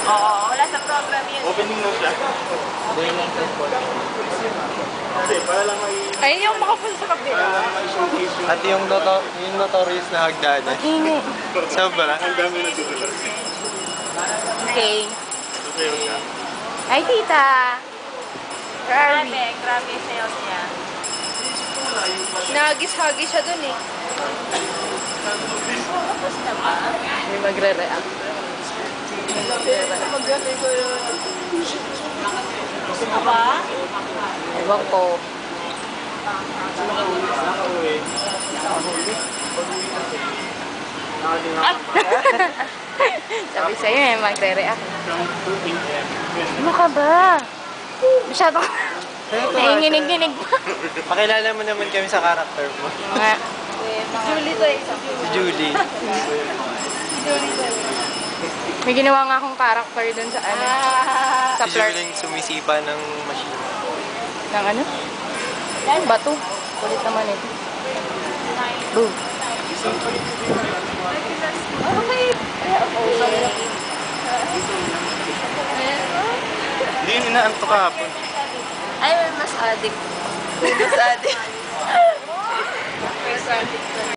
Oo, wala sa program yun. Opening na siya. Kasi para lang may... Ayun yung makapunta sa kabila. At yung notorious na hagdanan. Init. Sobra. Ang dami na dito. Okay. Sasayaw siya. Ay, tita. Grabe, grabe yung sales niya. Nagis-hagis siya dun eh. Tapos na ba? May magre-react. Gusto mo ba? Ewan ko. Sabi sa'yo eh, magre-react. Ano ka ba? Masyado ka. Nahinginig-ginig pa. Pakilala mo naman kami sa character mo. Mga Julie to eh. Si Julie. May ginawa nga akong character dun sa ano. Sa Si flirt. Julie yung sumisipa ng machine. Ng ano? Bato. Kulit naman ito. Boom. Okay. Hindi yun inaanto kahapon. Ay, may mas addict. Mas addict. Mas addict.